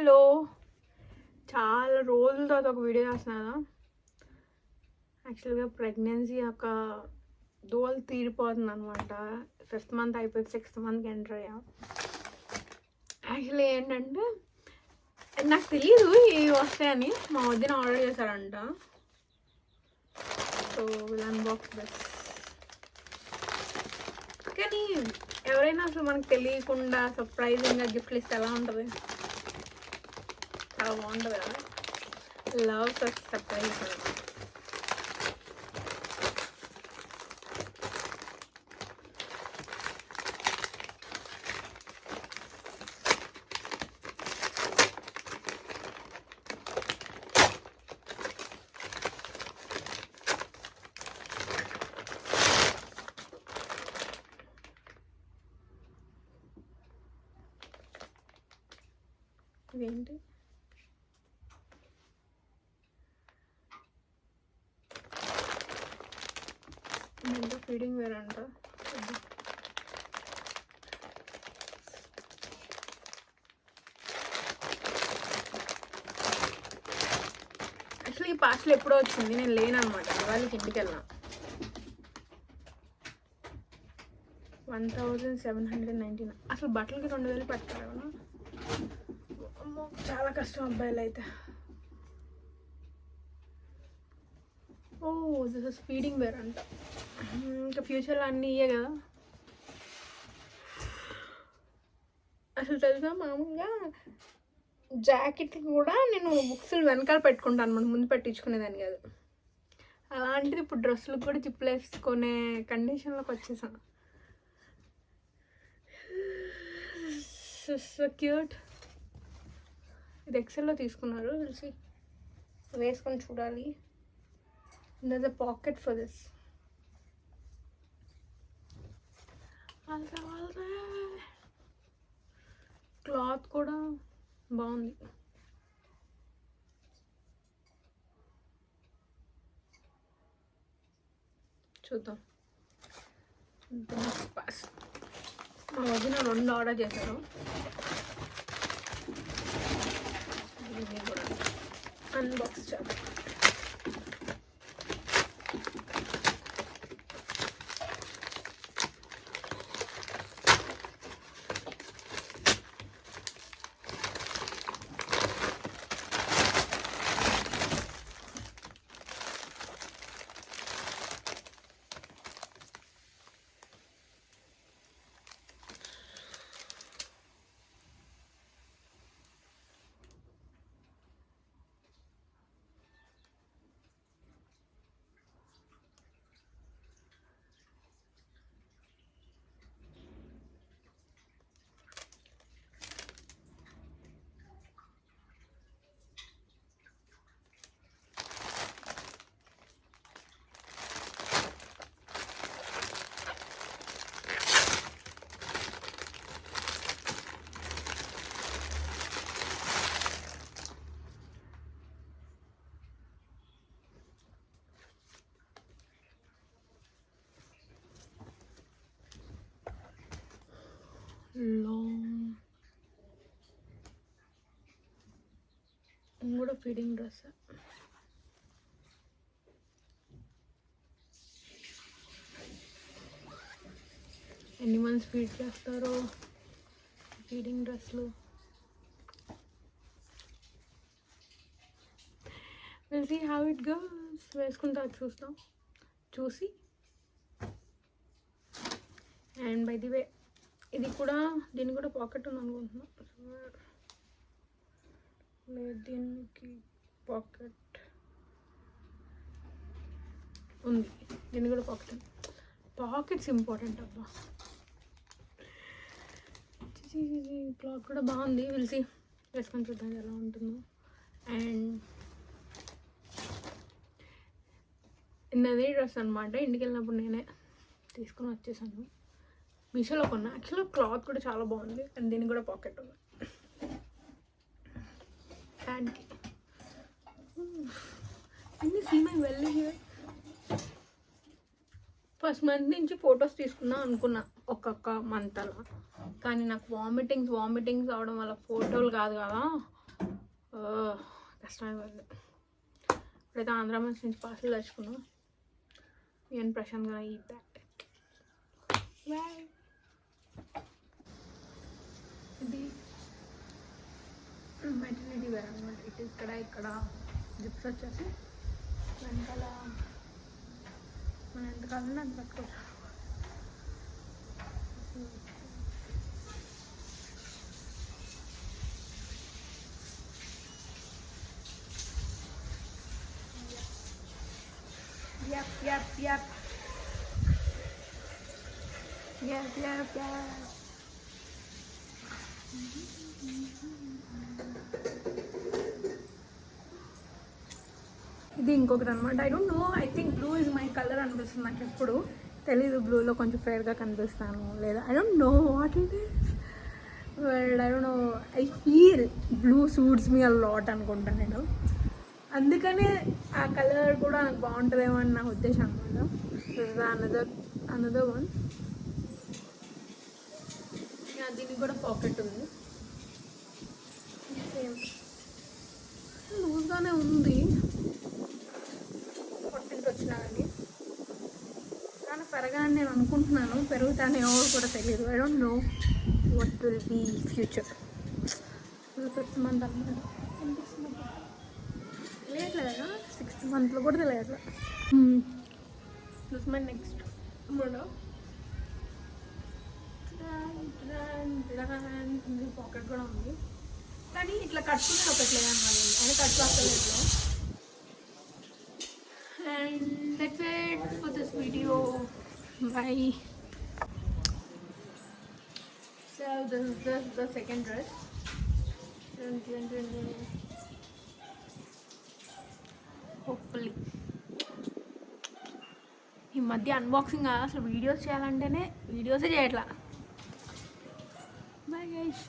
Hello, చాలా రోజుల తర్వాత ఒక వీడియో చేస్తున్నా కదా. యాక్చువల్గా ప్రెగ్నెన్సీ ఒక దోలు తీరిపోతుంది అనమాట. 5th మంత్ అయిపోయి 6th మంత్కి ఎంటర్ అయ్యా. యాక్చువల్లీ ఏంటంటే నాకు తెలియదు ఇవి వస్తాయని, మా వదిన ఆర్డర్ చేశారంట. So will unbox this. కానీ ఎవరైనా అసలు మనకు తెలియకుండా సర్ప్రైజింగ్గా గిఫ్ట్లు ఇస్తే ఎలా ఉంటుంది? చాలా బాగుంటుంది కదా. Love surprise. ఇదేంటి? ఇంకా ఫీడింగ్ వేర్ అంట. యాక్చువల్లీ ఈ పార్సల్ ఎప్పుడో వచ్చింది, నేను లేనమాట. వాళ్ళకి ఇంటికి వెళ్ళినా. 1799. అసలు బట్టలకి 2000 పెట్టారు కదా. చాలా కష్టం అబ్బాయిలు అయితే. Oh this is feeding wear అంట. ఇంకా ఫ్యూచర్లో అన్నీ ఇయ్యే కదా. అసలు తెలుసా, మామూలుగా జాకెట్లు కూడా నేను బుక్స్ వెనకాల పెట్టుకుంటాను అనమాట, ముందు పెట్టించుకునేదాన్ని కాదు. అలాంటిది ఇప్పుడు డ్రెస్సులకు కూడా జిప్పులు వేసుకునే కండిషన్లోకి వచ్చేసాను. So cute. ఇది ఎక్సెల్లో తీసుకున్నారు, తెలిసి వేసుకొని చూడాలి. there's a pocket for this. Cloth కూడా బాగుంది. చూద్దాం. మా వదిన 2 ఆర్డర్ చేశారు. దీన్ని కూడా అన్బాక్స్ చేద్దాం. కూడా ఫీడింగ్ డ్రెస్. ఎన్ని మంత్స్ ఫీడ్ చేస్తారో ఫీడింగ్ డ్రెస్లు. Will see how it goes. వేసుకుంటా చూస్తాం, చూసి. అండ్ బై ది వే ఇది కూడా, దీనికి కూడా పాకెట్ ఉంది అనుకుంటున్నా. లేదు, దీనికి పాకెట్ ఉంది, దీనికి కూడా పాకెట్ ఉంది. పాకెట్స్ ఇంపార్టెంట్ అబ్బా. క్లాత్ కూడా బాగుంది. విల్సి వేసుకొని చూద్దాం ఎలా ఉంటుందో. అండ్ ఇన్నదే డ్రెస్ అనమాట. ఇంటికి వెళ్ళినప్పుడు నేనే తీసుకొని వచ్చేసాను. మీషోలో కొన్నా. యాక్చువల్గా క్లాత్ కూడా చాలా బాగుంది. అండ్ దీనికి కూడా పాకెట్ ఉంది. హ్యాండ్కి అన్ని సీమై వెళ్ళి. ఫస్ట్ మంత్ నుంచి ఫొటోస్ తీసుకుందాం అనుకున్నా, ఒక్కొక్క మంత్ అలా. కానీ నాకు వామిటింగ్స్ అవడం వల్ల ఫోటోలు కాదు కదా, కష్టమైపోయింది. ఇప్పుడైతే ఆంధ్ర నుంచి పార్సల్ తెచ్చుకున్నాం. నేను ప్రశాంత్గా ఈ బ్యాట్ ఇది మెటర్నిటీ వేర్ అనమాట. ఇటు ఇక్కడ జిప్స్ వచ్చేసి వెనకాల మనం ఎంత కావాలన్నా అది పట్టుకోవచ్చు. Yep. ఇది ఇంకొకటి అనమాట. I don't no, I think blue is my colour అనిపిస్తుంది నాకు. ఎప్పుడు తెలీదు, బ్లూలో కొంచెం ఫేర్గా కనిపిస్తాను లేదా I don't know what it is, but I don't no, I feel blue suits me a lot అనుకుంటాను నేను. అందుకనే ఆ కలర్ కూడా నాకు బాగుంటుందేమో అని నా ఉద్దేశం అనమాట. Another one. దీనికి కూడా పాకెట్ ఉంది, సేమ్ లూజ్గానే ఉంది. పొట్టింటి వచ్చినా కానీ పెరగాలని నేను అనుకుంటున్నాను. పెరుగుతానేమో కూడా తెలియదు. I don't know what will be future. 5th month అన్నమాట. తెలియట్లేదా? 6th monthలో కూడా తెలియట్లే. This my next model. Pocket కూడా ఉంది, కానీ ఇట్లా కట్టుకునే ఒకట్లేదు అన్నమాట. అని కట్టుకోలేదు. And that's it for this video. Bye. So this is the second dress. Hopefully ఈ మధ్య అన్బాక్సింగ్ అసలు వీడియోస్ చేయాలంటేనే వీడియోసే చేయట్లా. Bye guys.